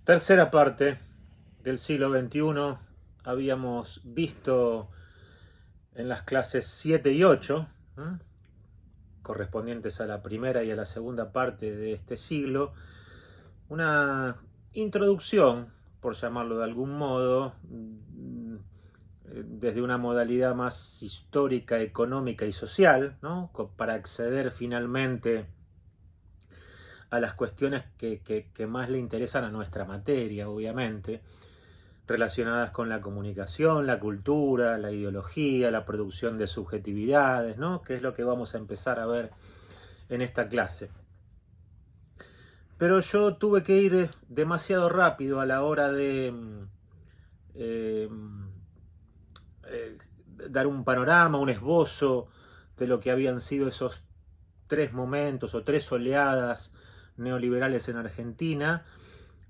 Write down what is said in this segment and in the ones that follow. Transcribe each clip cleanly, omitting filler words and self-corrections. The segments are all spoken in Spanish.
Tercera parte del siglo XXI. Habíamos visto en las clases 7 y 8, correspondientes a la primera y a la segunda parte de este siglo, una introducción, por llamarlo de algún modo, desde una modalidad más histórica, económica y social, ¿no? Para acceder finalmente a las cuestiones que más le interesan a nuestra materia, obviamente, relacionadas con la comunicación, la cultura, la ideología, la producción de subjetividades, ¿no? Que es lo que vamos a empezar a ver en esta clase. Pero yo tuve que ir demasiado rápido a la hora de dar un panorama, un esbozo de lo que habían sido esos tres momentos o tres oleadas neoliberales en Argentina,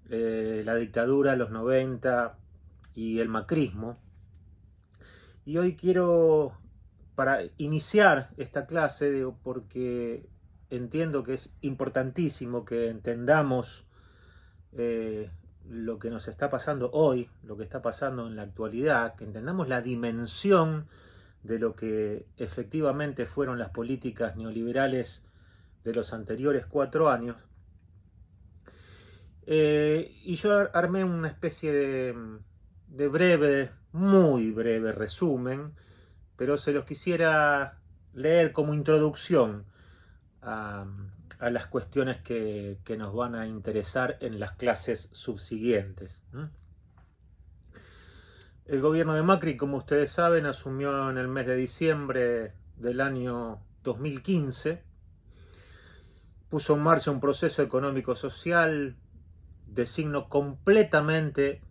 la dictadura, los 90 y el macrismo. Y hoy quiero, para iniciar esta clase, porque entiendo que es importantísimo que entendamos lo que nos está pasando hoy, lo que está pasando en la actualidad, que entendamos la dimensión de lo que efectivamente fueron las políticas neoliberales de los anteriores 4 años. Y yo armé una especie de breve, muy breve resumen, pero se los quisiera leer como introducción a las cuestiones que nos van a interesar en las clases subsiguientes. El gobierno de Macri, como ustedes saben, asumió en el mes de diciembre del año 2015, puso en marcha un proceso económico-social de signo completamente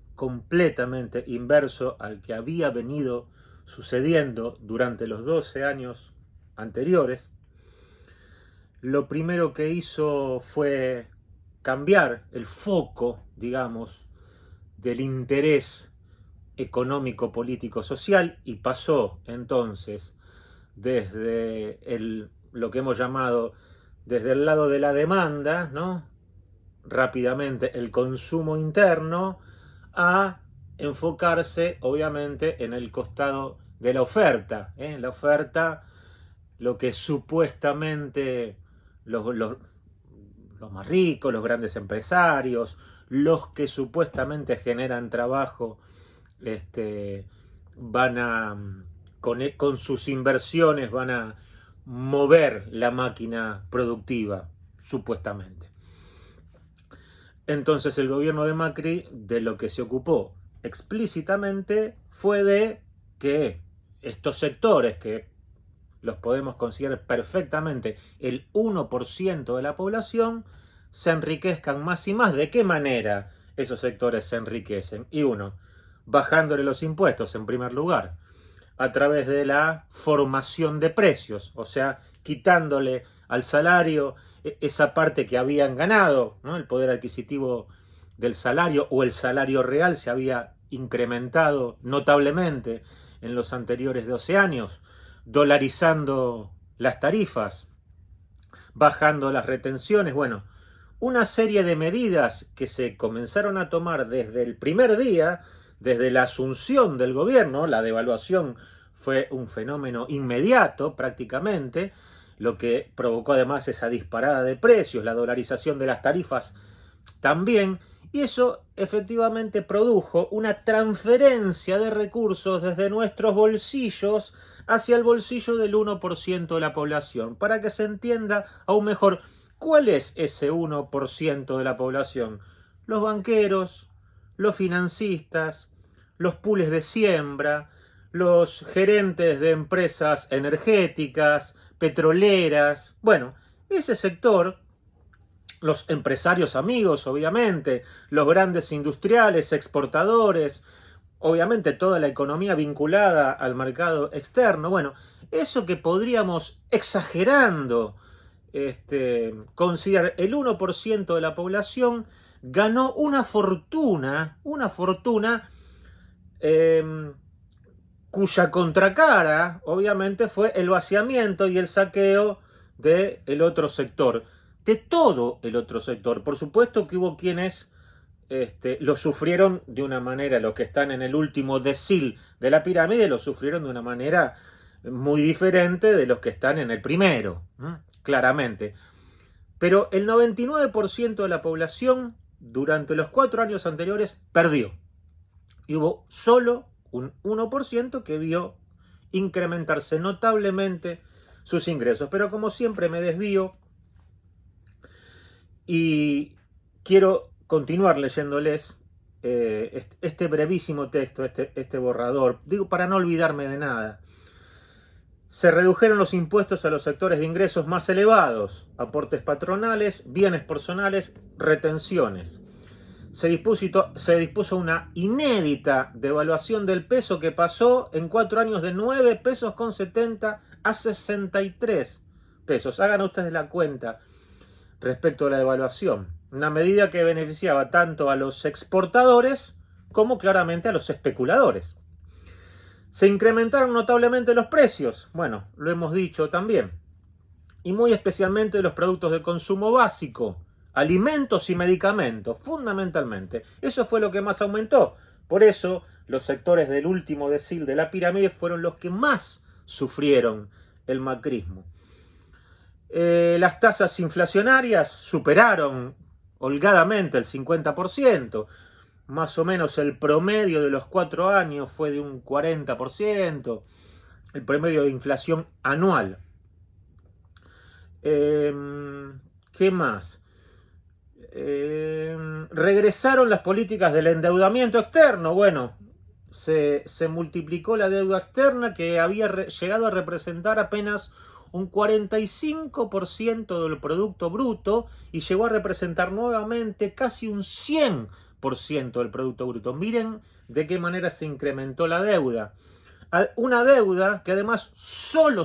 inverso al que había venido sucediendo durante los 12 años anteriores. Lo primero que hizo fue cambiar el foco, digamos, del interés económico, político, social, y pasó entonces desde lo que hemos llamado desde el lado de la demanda, ¿no? Rápidamente el consumo interno, a enfocarse obviamente en el costado de la oferta, la oferta, lo que supuestamente los más ricos, los grandes empresarios, los que supuestamente generan trabajo, van a, con sus inversiones van a mover la máquina productiva, supuestamente. Entonces el gobierno de Macri de lo que se ocupó explícitamente fue de que estos sectores, que los podemos considerar perfectamente el 1% de la población, se enriquezcan más y más. ¿De qué manera esos sectores se enriquecen? Y uno, bajándole los impuestos en primer lugar, a través de la formación de precios, o sea, quitándole al salario esa parte que habían ganado, ¿no? El poder adquisitivo del salario o el salario real se había incrementado notablemente en los anteriores 12 años, dolarizando las tarifas, bajando las retenciones, bueno, una serie de medidas que se comenzaron a tomar desde el primer día, desde la asunción del gobierno. La devaluación fue un fenómeno inmediato prácticamente, lo que provocó además esa disparada de precios, la dolarización de las tarifas también, y eso efectivamente produjo una transferencia de recursos desde nuestros bolsillos hacia el bolsillo del 1% de la población. Para que se entienda aún mejor, ¿cuál es ese 1% de la población? Los banqueros, los financistas, los pools de siembra, los gerentes de empresas energéticas, petroleras. Bueno, ese sector, los empresarios amigos, obviamente, los grandes industriales, exportadores, obviamente toda la economía vinculada al mercado externo. Bueno, eso que podríamos, exagerando, considerar el 1% de la población, ganó una fortuna, cuya contracara, obviamente, fue el vaciamiento y el saqueo del otro sector, de todo el otro sector. Por supuesto que hubo quienes lo sufrieron de una manera, los que están en el último decil de la pirámide lo sufrieron de una manera muy diferente de los que están en el primero, claramente. Pero el 99% de la población durante los 4 años anteriores perdió. Y hubo solo un 1% que vio incrementarse notablemente sus ingresos. Pero como siempre me desvío y quiero continuar leyéndoles este brevísimo texto, este borrador, digo para no olvidarme de nada. Se redujeron los impuestos a los sectores de ingresos más elevados, aportes patronales, bienes personales, retenciones. Se dispuso una inédita devaluación del peso que pasó en 4 años de 9,70 pesos a 63 pesos. Hagan ustedes la cuenta respecto a la devaluación. Una medida que beneficiaba tanto a los exportadores como claramente a los especuladores. Se incrementaron notablemente los precios, bueno, lo hemos dicho también, y muy especialmente los productos de consumo básico, alimentos y medicamentos, fundamentalmente. Eso fue lo que más aumentó. Por eso, los sectores del último decil de la pirámide fueron los que más sufrieron el macrismo. Las tasas inflacionarias superaron holgadamente el 50%. Más o menos el promedio de los 4 años fue de un 40%, el promedio de inflación anual. ¿Qué más? Regresaron las políticas del endeudamiento externo. Bueno, se multiplicó la deuda externa que había llegado a representar apenas un 45% del Producto Bruto y llegó a representar nuevamente casi un 100% del Producto Bruto. Miren de qué manera se incrementó la deuda. Una deuda que además solo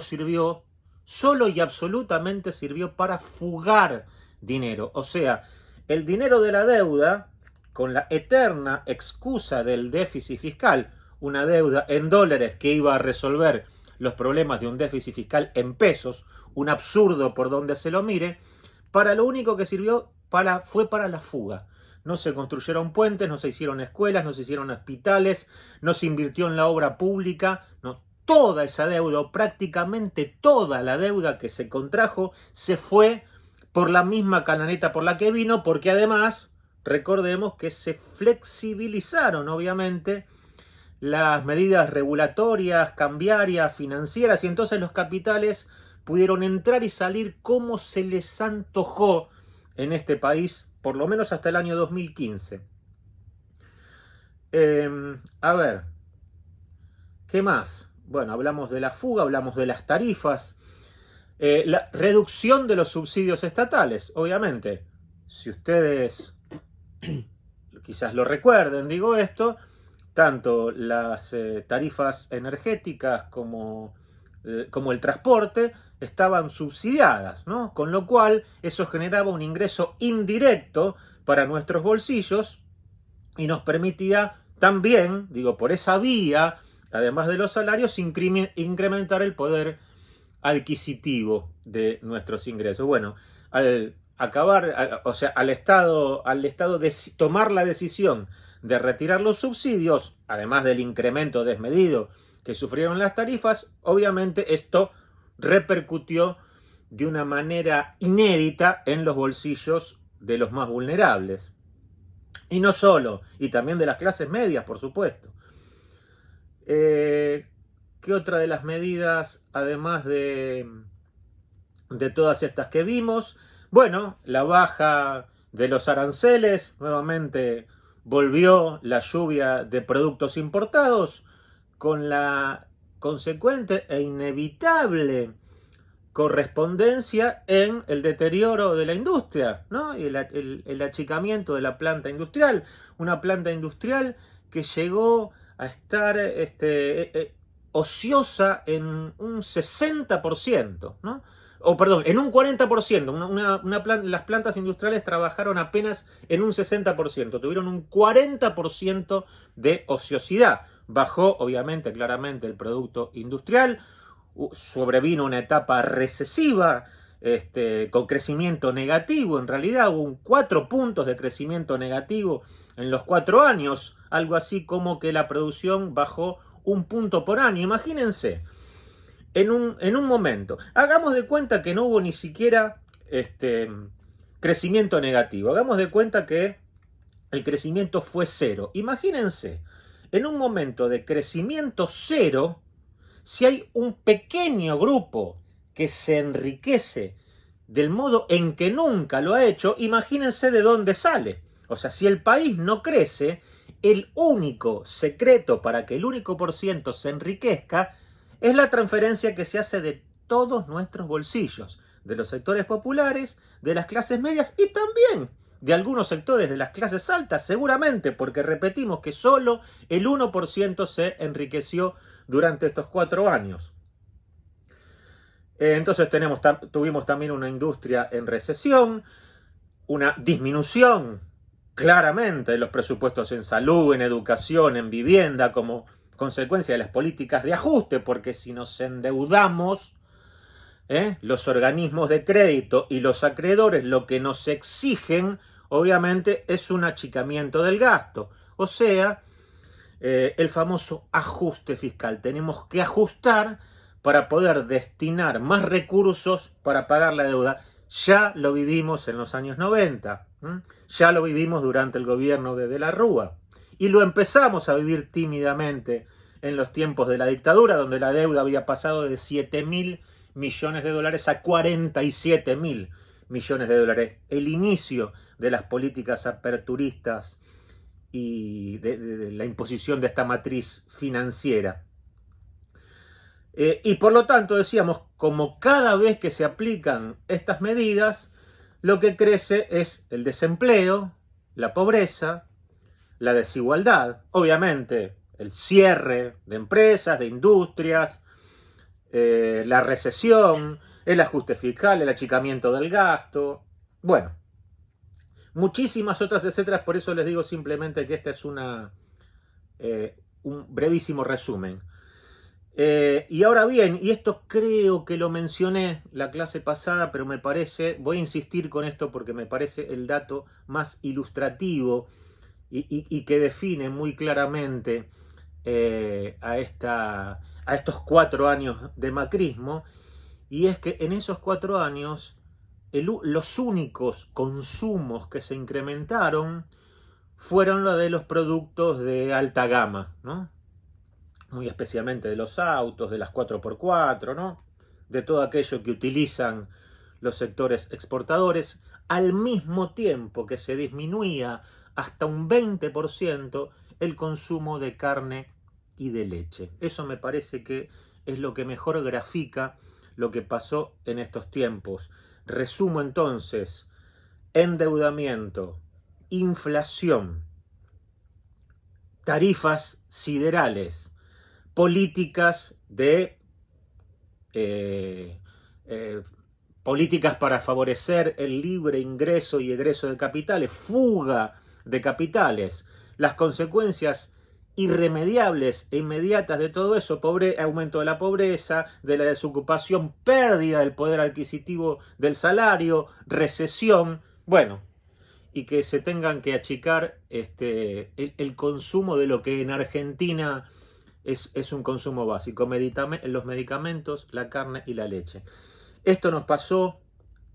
y absolutamente sirvió para fugar dinero. O sea, el dinero de la deuda, con la eterna excusa del déficit fiscal, una deuda en dólares que iba a resolver los problemas de un déficit fiscal en pesos, un absurdo por donde se lo mire, para lo único que sirvió fue para la fuga. No se construyeron puentes, no se hicieron escuelas, no se hicieron hospitales, no se invirtió en la obra pública. No, toda esa deuda, o prácticamente toda la deuda que se contrajo, se fue por la misma canaleta por la que vino, porque además, recordemos que se flexibilizaron, obviamente, las medidas regulatorias, cambiarias, financieras, y entonces los capitales pudieron entrar y salir como se les antojó en este país, por lo menos hasta el año 2015. A ver, ¿qué más? Bueno, hablamos de la fuga, hablamos de las tarifas, la reducción de los subsidios estatales, obviamente. Si ustedes quizás lo recuerden, digo esto, tanto las tarifas energéticas como el transporte estaban subsidiadas, ¿no? Con lo cual eso generaba un ingreso indirecto para nuestros bolsillos y nos permitía también, digo, por esa vía, además de los salarios, incrementar el poder adquisitivo de nuestros ingresos. Bueno, al Estado tomar la decisión de retirar los subsidios, además del incremento desmedido que sufrieron las tarifas, obviamente esto repercutió de una manera inédita en los bolsillos de los más vulnerables. Y no solo, y también de las clases medias, por supuesto. ¿Qué otra de las medidas, además de todas estas que vimos? Bueno, la baja de los aranceles, nuevamente volvió la lluvia de productos importados, con la consecuente e inevitable correspondencia en el deterioro de la industria, ¿no? Y el achicamiento de la planta industrial. Una planta industrial que llegó a estar ociosa en un 60%, ¿no? O perdón, en un 40%. Las plantas industriales trabajaron apenas en un 60%. Tuvieron un 40% de ociosidad. Bajó, obviamente, claramente el producto industrial. Sobrevino una etapa recesiva con crecimiento negativo. En realidad hubo 4 puntos de crecimiento negativo en los 4 años, algo así como que la producción bajó 1 punto por año. Imagínense, en un momento, hagamos de cuenta que no hubo ni siquiera crecimiento negativo, hagamos de cuenta que el crecimiento fue 0. Imagínense, en un momento de crecimiento 0, si hay un pequeño grupo que se enriquece del modo en que nunca lo ha hecho, imagínense de dónde sale. O sea, si el país no crece, el único secreto para que el único por ciento se enriquezca es la transferencia que se hace de todos nuestros bolsillos, de los sectores populares, de las clases medias y también de algunos sectores de las clases altas, seguramente, porque repetimos que solo el 1% se enriqueció durante estos 4 años. Entonces tuvimos también una industria en recesión, una disminución claramente de los presupuestos en salud, en educación, en vivienda, como consecuencia de las políticas de ajuste, porque si nos endeudamos, los organismos de crédito y los acreedores lo que nos exigen, obviamente, es un achicamiento del gasto. O sea, el famoso ajuste fiscal. Tenemos que ajustar para poder destinar más recursos para pagar la deuda. Ya lo vivimos en los años 90, ya lo vivimos durante el gobierno de la Rúa y lo empezamos a vivir tímidamente en los tiempos de la dictadura, donde la deuda había pasado de 7.000 millones de dólares a 47.000 millones de dólares. El inicio de las políticas aperturistas y de la imposición de esta matriz financiera. Y por lo tanto decíamos, como cada vez que se aplican estas medidas, lo que crece es el desempleo, la pobreza, la desigualdad, obviamente el cierre de empresas, de industrias, la recesión, el ajuste fiscal, el achicamiento del gasto, bueno, muchísimas otras etcétera. Por eso les digo simplemente que este es un brevísimo resumen. Y ahora bien, y esto creo que lo mencioné la clase pasada, pero me parece, voy a insistir con esto porque me parece el dato más ilustrativo y que define muy claramente a estos 4 años de macrismo, y es que en esos 4 años los únicos consumos que se incrementaron fueron los de los productos de alta gama, ¿no? Muy especialmente de los autos, de las 4x4, ¿no? De todo aquello que utilizan los sectores exportadores, al mismo tiempo que se disminuía hasta un 20% el consumo de carne y de leche. Eso me parece que es lo que mejor grafica lo que pasó en estos tiempos. Resumo entonces: endeudamiento, inflación, tarifas siderales, políticas políticas para favorecer el libre ingreso y egreso de capitales, fuga de capitales, las consecuencias irremediables e inmediatas de todo eso: aumento de la pobreza, de la desocupación, pérdida del poder adquisitivo del salario, recesión, bueno, y que se tengan que achicar el consumo de lo que en Argentina es un consumo básico: los medicamentos, la carne y la leche. Esto nos pasó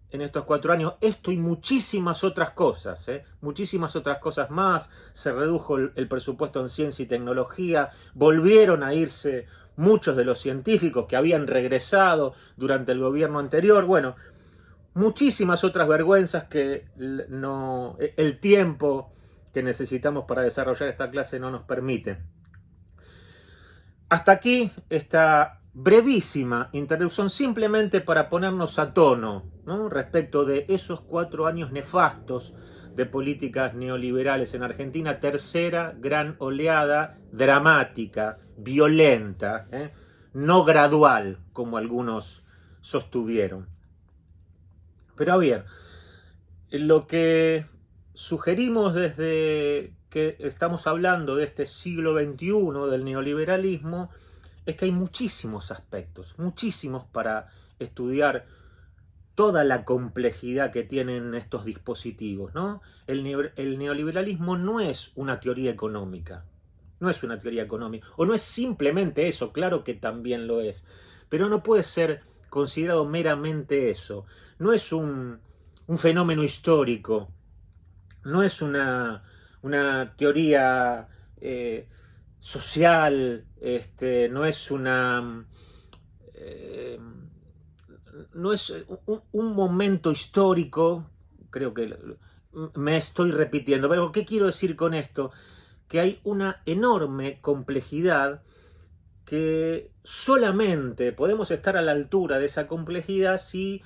en estos 4 años, esto y muchísimas otras cosas, muchísimas otras cosas más. Se redujo el presupuesto en ciencia y tecnología, volvieron a irse muchos de los científicos que habían regresado durante el gobierno anterior. Bueno, muchísimas otras vergüenzas que el tiempo que necesitamos para desarrollar esta clase no nos permite. Hasta aquí esta brevísima introducción, simplemente para ponernos a tono, ¿no?, respecto de esos 4 años nefastos de políticas neoliberales en Argentina. Tercera gran oleada, dramática, violenta, no gradual, como algunos sostuvieron. Pero bien, lo que sugerimos desde que estamos hablando de este siglo XXI, del neoliberalismo, es que hay muchísimos aspectos, muchísimos para estudiar toda la complejidad que tienen estos dispositivos, ¿no? El neoliberalismo no es una teoría económica, no es una teoría económica, o no es simplemente eso, claro que también lo es, pero no puede ser considerado meramente eso, no es un fenómeno histórico, no es una teoría social, no es una... no es un momento histórico, creo que me estoy repitiendo, pero ¿qué quiero decir con esto? Que hay una enorme complejidad que solamente podemos estar a la altura de esa complejidad si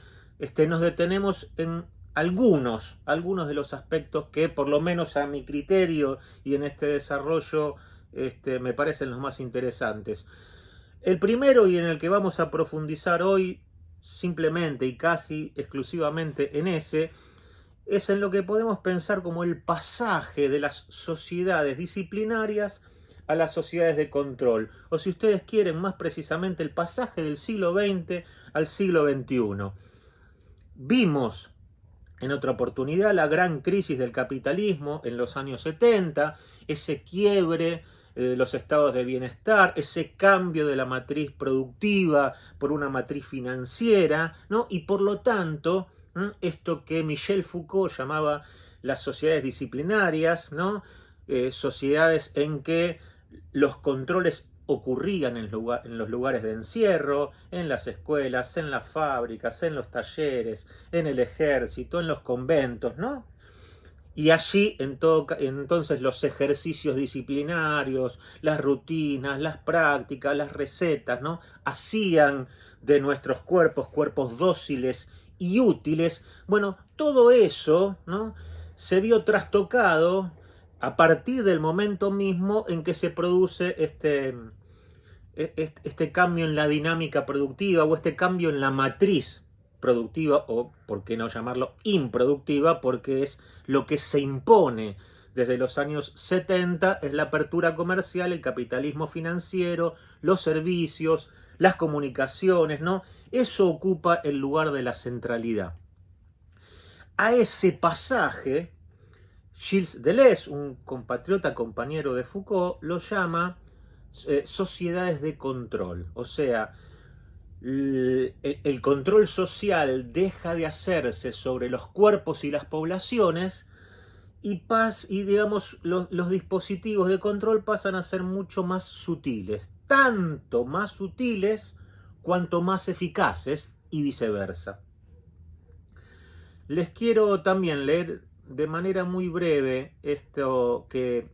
nos detenemos en algunos de los aspectos que, por lo menos a mi criterio y en este desarrollo, me parecen los más interesantes. El primero, y en el que vamos a profundizar hoy simplemente y casi exclusivamente en ese, es en lo que podemos pensar como el pasaje de las sociedades disciplinarias a las sociedades de control, o si ustedes quieren más precisamente el pasaje del siglo XX al siglo XXI. Vimos en otra oportunidad la gran crisis del capitalismo en los años 70, ese quiebre de los estados de bienestar, ese cambio de la matriz productiva por una matriz financiera, ¿no? Y por lo tanto, esto que Michel Foucault llamaba las sociedades disciplinarias, ¿no? Sociedades en que los controles ocurrían en los lugares de encierro, en las escuelas, en las fábricas, en los talleres, en el ejército, en los conventos, ¿no? Y allí entonces los ejercicios disciplinarios, las rutinas, las prácticas, las recetas, ¿no? Hacían de nuestros cuerpos dóciles y útiles. Bueno, todo eso, ¿no? Se vio trastocado a partir del momento mismo en que se produce este cambio en la dinámica productiva o este cambio en la matriz productiva, o por qué no llamarlo improductiva, porque es lo que se impone desde los años 70, es la apertura comercial, el capitalismo financiero, los servicios, las comunicaciones, ¿no? Eso ocupa el lugar de la centralidad. A ese pasaje, Gilles Deleuze, un compatriota compañero de Foucault, lo llama sociedades de control. O sea, el control social deja de hacerse sobre los cuerpos y las poblaciones y digamos, los dispositivos de control pasan a ser mucho más sutiles. Tanto más sutiles cuanto más eficaces y viceversa. Les quiero también leer de manera muy breve esto que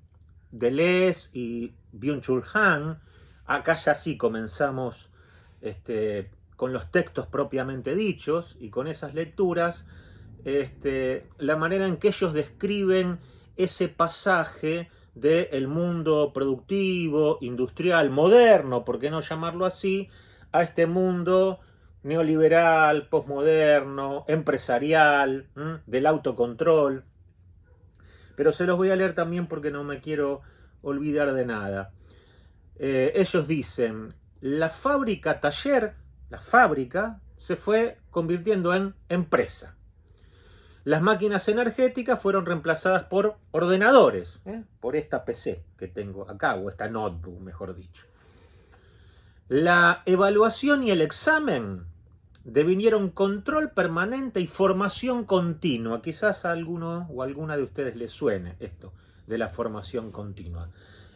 Deleuze y Byung-Chul Han, acá ya sí comenzamos con los textos propiamente dichos y con esas lecturas, la manera en que ellos describen ese pasaje del mundo productivo, industrial, moderno, por qué no llamarlo así, a este mundo neoliberal, posmoderno, empresarial, del autocontrol. Pero se los voy a leer también porque no me quiero olvidar de nada. Ellos dicen, la fábrica taller, la fábrica, se fue convirtiendo en empresa. Las máquinas energéticas fueron reemplazadas por ordenadores, por esta PC que tengo acá, o esta notebook, mejor dicho. La evaluación y el examen devinieron control permanente y formación continua. Quizás a alguno o alguna de ustedes les suene esto de la formación continua.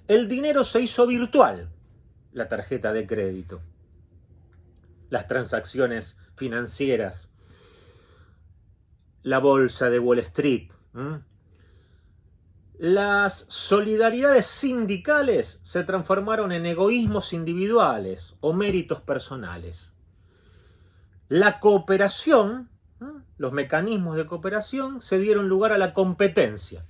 El dinero se hizo virtual, la tarjeta de crédito, las transacciones financieras, la bolsa de Wall Street. Las solidaridades sindicales se transformaron en egoísmos individuales o méritos personales. La cooperación, los mecanismos de cooperación, se dieron lugar a la competencia.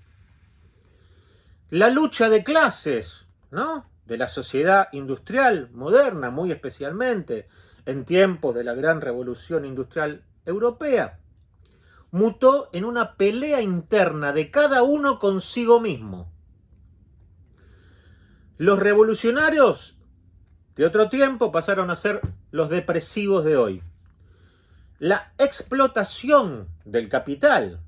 La lucha de clases, ¿no?, de la sociedad industrial moderna, muy especialmente en tiempos de la gran revolución industrial europea, mutó en una pelea interna de cada uno consigo mismo. Los revolucionarios de otro tiempo pasaron a ser los depresivos de hoy. La explotación del capital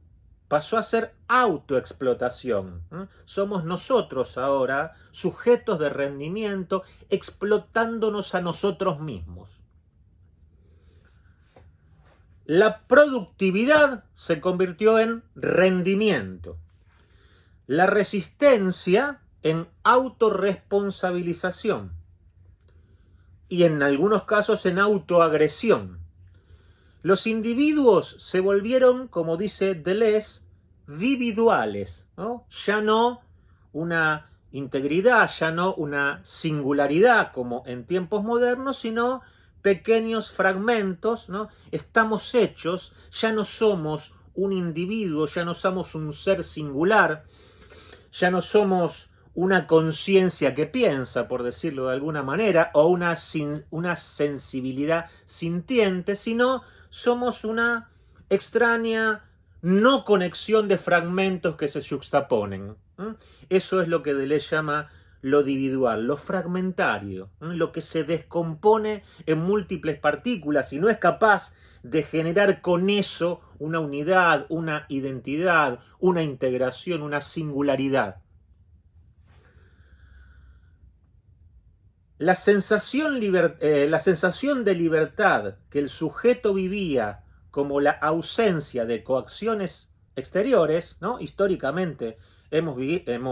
pasó a ser autoexplotación. Somos nosotros ahora sujetos de rendimiento explotándonos a nosotros mismos. La productividad se convirtió en rendimiento. La resistencia en autorresponsabilización. Y en algunos casos en autoagresión. Los individuos se volvieron, como dice Deleuze, individuales, ¿no? Ya no una integridad, ya no una singularidad como en tiempos modernos, sino pequeños fragmentos, ¿no? Estamos hechos, ya no somos un individuo, ya no somos un ser singular, ya no somos una conciencia que piensa, por decirlo de alguna manera, o una sensibilidad sintiente, sino somos una extraña no conexión de fragmentos que se juxtaponen. Eso es lo que Deleuze llama lo individual, lo fragmentario, lo que se descompone en múltiples partículas y no es capaz de generar con eso una unidad, una identidad, una integración, una singularidad. La sensación de libertad que el sujeto vivía como la ausencia de coacciones exteriores, ¿no? Históricamente hemos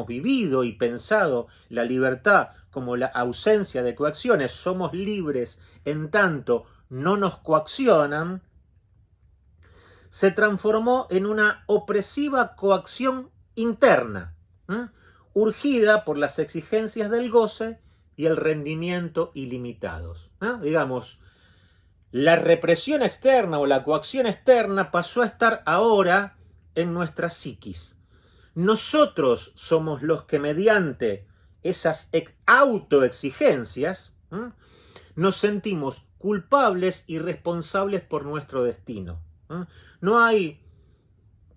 vivido y pensado la libertad como la ausencia de coacciones, somos libres en tanto no nos coaccionan, se transformó en una opresiva coacción interna, urgida por las exigencias del goce y el rendimiento ilimitados. Digamos, la represión externa o la coacción externa pasó a estar ahora en nuestra psiquis. Nosotros somos los que mediante esas autoexigencias nos sentimos culpables y responsables por nuestro destino. No hay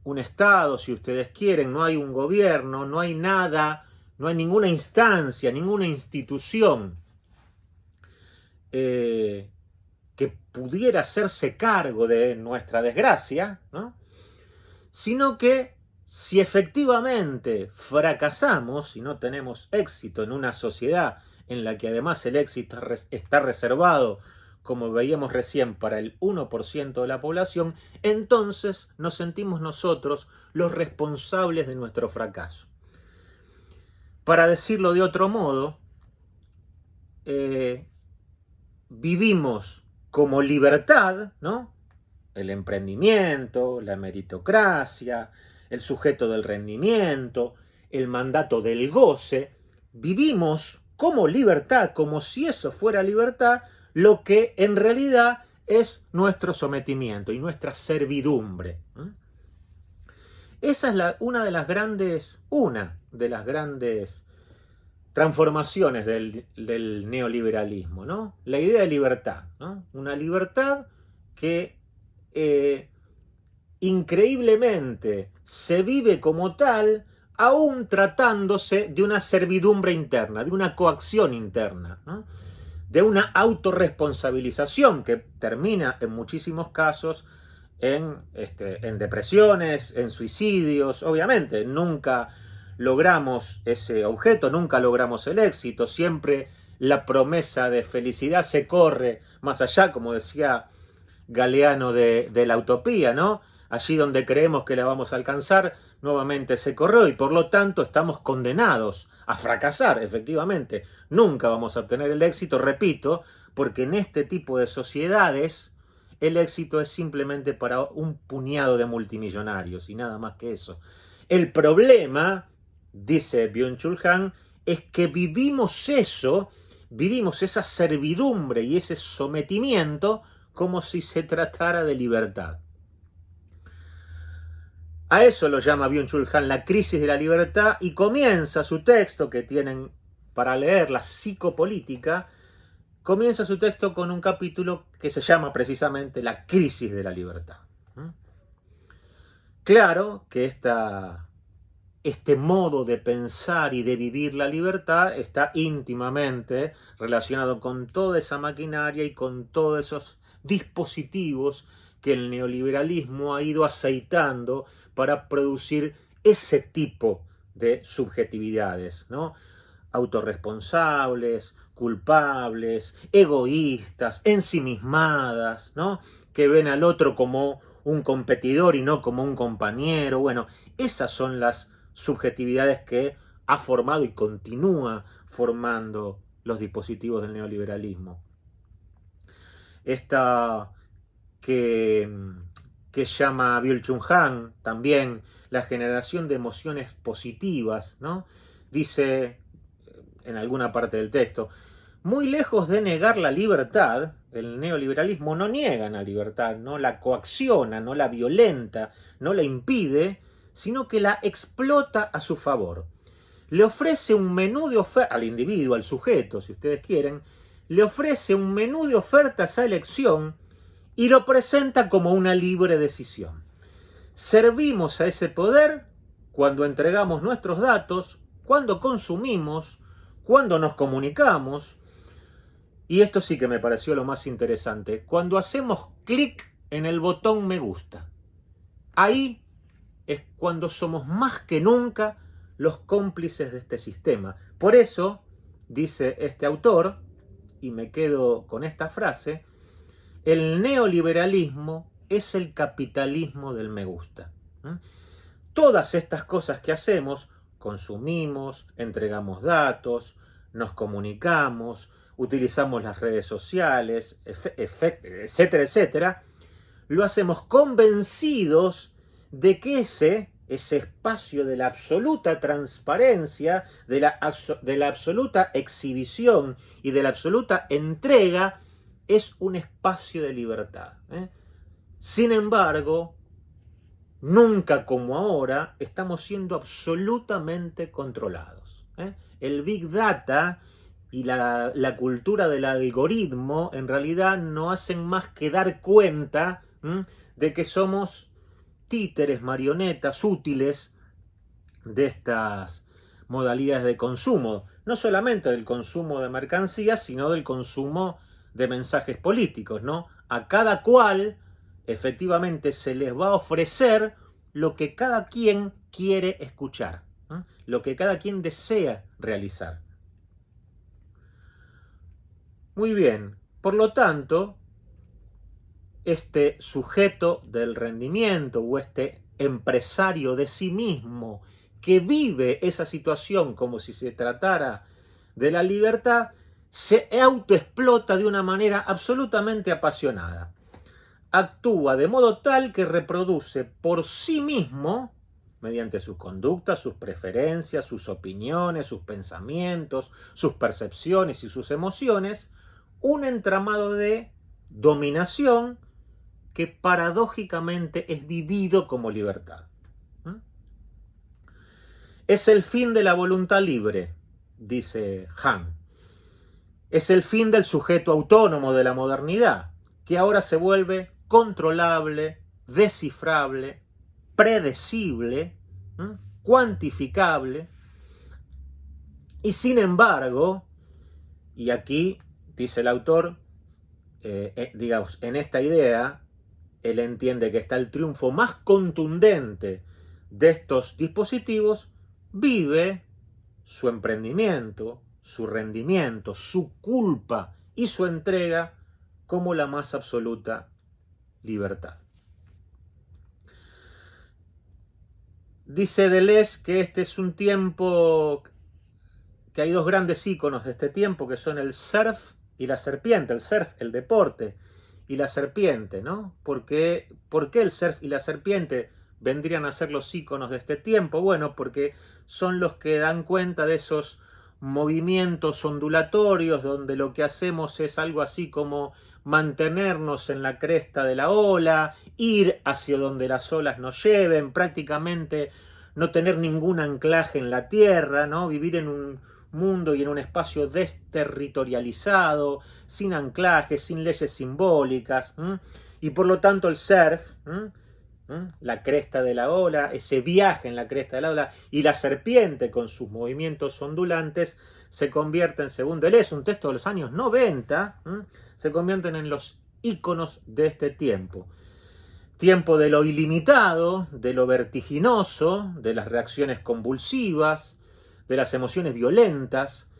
un Estado, si ustedes quieren, no hay un gobierno, no hay nada, no hay ninguna instancia, ninguna institución que pudiera hacerse cargo de nuestra desgracia, ¿no? Sino que si efectivamente fracasamos, si no tenemos éxito en una sociedad en la que además el éxito está reservado, como veíamos recién, para el 1% de la población, entonces nos sentimos nosotros los responsables de nuestro fracaso. Para decirlo de otro modo, vivimos como libertad, ¿no? El emprendimiento, la meritocracia, el sujeto del rendimiento, el mandato del goce. Vivimos como libertad, como si eso fuera libertad, lo que en realidad es nuestro sometimiento y nuestra servidumbre. Esa es una de las grandes transformaciones del neoliberalismo, ¿no? La idea de libertad, ¿no? Una libertad que increíblemente se vive como tal, aún tratándose de una servidumbre interna, de una coacción interna, ¿no? De una autorresponsabilización que termina en muchísimos casos en depresiones, en suicidios. Obviamente nunca logramos ese objeto, nunca logramos el éxito, siempre la promesa de felicidad se corre más allá, como decía Galeano de la utopía, ¿no? Allí donde creemos que la vamos a alcanzar, nuevamente se corrió y por lo tanto estamos condenados a fracasar, efectivamente. Nunca vamos a obtener el éxito, repito, porque en este tipo de sociedades el éxito es simplemente para un puñado de multimillonarios y nada más que eso. El problema, dice Byung-Chul Han, es que vivimos esa servidumbre y ese sometimiento como si se tratara de libertad. A eso lo llama Byung-Chul Han la crisis de la libertad y comienza su texto, que tienen para leer, la psicopolítica, comienza su texto con un capítulo que se llama precisamente la crisis de la libertad. Claro que este modo de pensar y de vivir la libertad está íntimamente relacionado con toda esa maquinaria y con todos esos dispositivos que el neoliberalismo ha ido aceitando para producir ese tipo de subjetividades, ¿no? Autorresponsables, culpables, egoístas, ensimismadas, ¿no? Que ven al otro como un competidor y no como un compañero. Bueno, esas son las subjetividades que ha formado y continúa formando los dispositivos del neoliberalismo. Esta que llama Byung-Chul Han también la generación de emociones positivas, ¿no? Dice en alguna parte del texto, muy lejos de negar la libertad, el neoliberalismo no niega la libertad, no la coacciona, no la violenta, no la impide, sino que la explota a su favor. Le ofrece un menú de ofertas al individuo, al sujeto, si ustedes quieren, le ofrece un menú de ofertas a elección y lo presenta como una libre decisión. Servimos a ese poder cuando entregamos nuestros datos, cuando consumimos, cuando nos comunicamos, y esto sí que me pareció lo más interesante, cuando hacemos clic en el botón me gusta. Ahí es cuando somos más que nunca los cómplices de este sistema. Por eso, dice este autor, y me quedo con esta frase, el neoliberalismo es el capitalismo del me gusta. Todas estas cosas que hacemos, consumimos, entregamos datos, nos comunicamos, utilizamos las redes sociales, etcétera, etcétera, lo hacemos convencidos de que ese espacio de la absoluta transparencia, de la absoluta exhibición y de la absoluta entrega es un espacio de libertad. Sin embargo, nunca como ahora estamos siendo absolutamente controlados. El Big Data y la cultura del algoritmo en realidad no hacen más que dar cuenta de que somos títeres, marionetas útiles de estas modalidades de consumo. No solamente del consumo de mercancías, sino del consumo de mensajes políticos, ¿no? A cada cual efectivamente se les va a ofrecer lo que cada quien quiere escuchar, lo que cada quien desea realizar. Muy bien, por lo tanto, este sujeto del rendimiento o este empresario de sí mismo que vive esa situación como si se tratara de la libertad, se autoexplota de una manera absolutamente apasionada. Actúa de modo tal que reproduce por sí mismo, mediante sus conductas, sus preferencias, sus opiniones, sus pensamientos, sus percepciones y sus emociones, un entramado de dominación que paradójicamente es vivido como libertad. Es el fin de la voluntad libre, dice Han. Es el fin del sujeto autónomo de la modernidad, que ahora se vuelve controlable, descifrable, predecible, cuantificable. Y sin embargo, y aquí dice el autor, digamos, en esta idea, él entiende que está el triunfo más contundente de estos dispositivos, vive su emprendimiento, su rendimiento, su culpa y su entrega como la más absoluta libertad. Dice Deleuze que este es un tiempo, que hay dos grandes íconos de este tiempo, que son el surf y la serpiente. El surf, el deporte, y la serpiente, ¿no? ¿Por qué el surf y la serpiente vendrían a ser los íconos de este tiempo? Bueno, porque son los que dan cuenta de esos movimientos ondulatorios donde lo que hacemos es algo así como mantenernos en la cresta de la ola, ir hacia donde las olas nos lleven, prácticamente no tener ningún anclaje en la tierra, ¿no? Vivir en un mundo y en un espacio desterritorializado, sin anclaje, sin leyes simbólicas, y por lo tanto el surf, la cresta de la ola, ese viaje en la cresta de la ola, y la serpiente con sus movimientos ondulantes se convierten, según Deleuze, un texto de los años 90, se convierten en los íconos de este tiempo. tiempo de lo ilimitado, de lo vertiginoso, de las reacciones convulsivas, de las emociones violentas,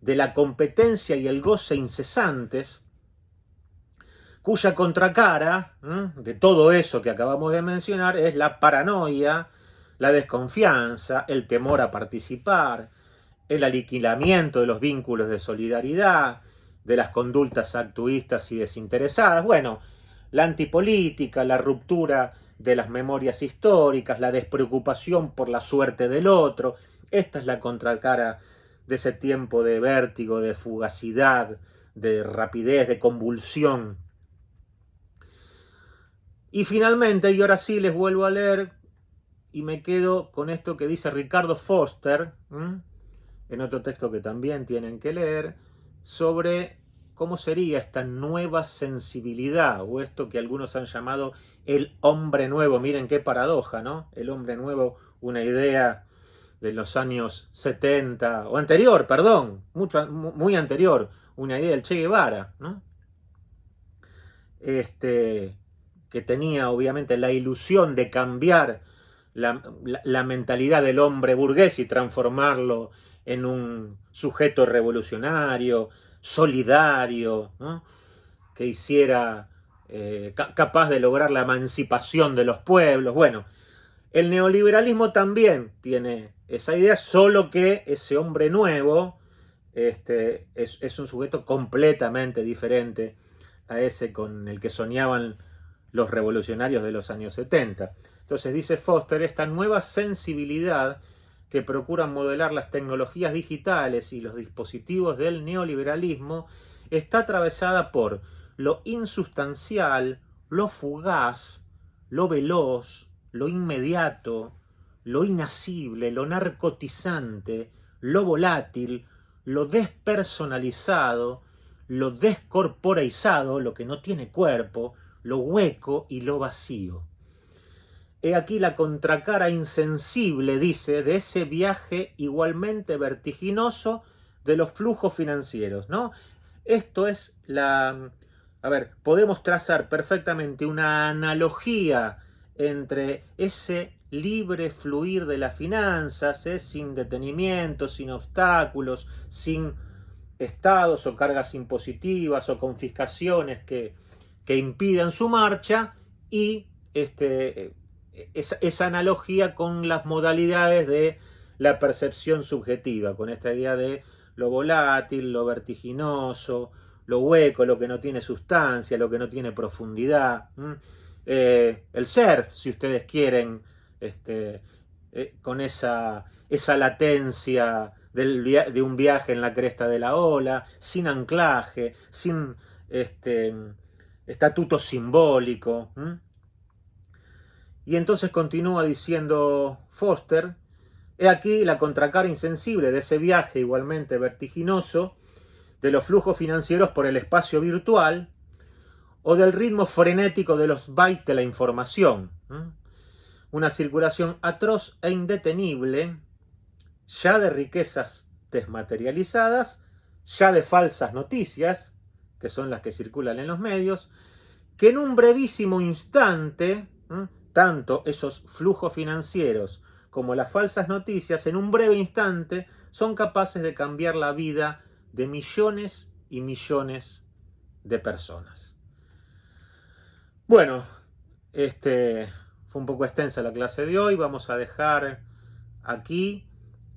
de la competencia y el goce incesantes, cuya contracara de todo eso que acabamos de mencionar es la paranoia, la desconfianza, el temor a participar, el aniquilamiento de los vínculos de solidaridad, de las conductas altruistas y desinteresadas, bueno, la antipolítica, la ruptura de las memorias históricas, la despreocupación por la suerte del otro. Esta es la contracara de ese tiempo de vértigo, de fugacidad, de rapidez, de convulsión. Y finalmente, y ahora sí les vuelvo a leer, y me quedo con esto que dice Ricardo Foster, en otro texto que también tienen que leer, sobre cómo sería esta nueva sensibilidad, o esto que algunos han llamado el hombre nuevo. Miren qué paradoja, ¿no? El hombre nuevo, una idea de los años 70, o anterior, perdón, muy anterior, una idea del Che Guevara, ¿no? Que tenía obviamente la ilusión de cambiar la mentalidad del hombre burgués y transformarlo en un sujeto revolucionario, solidario, ¿no? Que hiciera capaz de lograr la emancipación de los pueblos. Bueno, el neoliberalismo también tiene esa idea, solo que ese hombre nuevo es un sujeto completamente diferente a ese con el que soñaban los revolucionarios de los años 70. Entonces dice Foster, esta nueva sensibilidad que procuran modelar las tecnologías digitales y los dispositivos del neoliberalismo está atravesada por lo insustancial, lo fugaz, lo veloz, lo inmediato, lo inasible, lo narcotizante, lo volátil, lo despersonalizado, lo descorporeizado, lo que no tiene cuerpo, lo hueco y lo vacío. He aquí la contracara insensible, dice, de ese viaje igualmente vertiginoso de los flujos financieros, ¿no? Esto es podemos trazar perfectamente una analogía entre ese libre fluir de las finanzas, sin detenimientos, sin obstáculos, sin estados o cargas impositivas o confiscaciones que impidan su marcha, y esa analogía con las modalidades de la percepción subjetiva, con esta idea de lo volátil, lo vertiginoso, lo hueco, lo que no tiene sustancia, lo que no tiene profundidad. El surf, si ustedes quieren, con esa latencia de un viaje en la cresta de la ola, sin anclaje, sin estatuto simbólico. Y entonces continúa diciendo Foster, he aquí la contracara insensible de ese viaje igualmente vertiginoso de los flujos financieros por el espacio virtual o del ritmo frenético de los bytes de la información. Una circulación atroz e indetenible, ya de riquezas desmaterializadas, ya de falsas noticias, que son las que circulan en los medios, que en un brevísimo instante, tanto esos flujos financieros como las falsas noticias, en un breve instante, son capaces de cambiar la vida de millones y millones de personas. Bueno, fue un poco extensa la clase de hoy, vamos a dejar aquí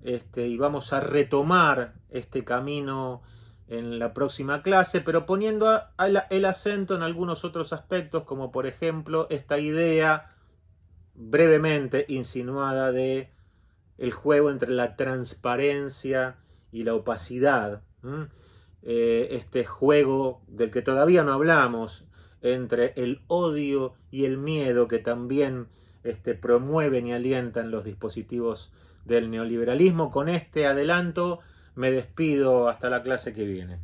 y vamos a retomar este camino en la próxima clase, pero poniendo el acento en algunos otros aspectos, como por ejemplo esta idea brevemente insinuada de el juego entre la transparencia y la opacidad, este juego del que todavía no hablamos entre el odio y el miedo que también promueven y alientan los dispositivos del neoliberalismo. Con este adelanto me despido hasta la clase que viene.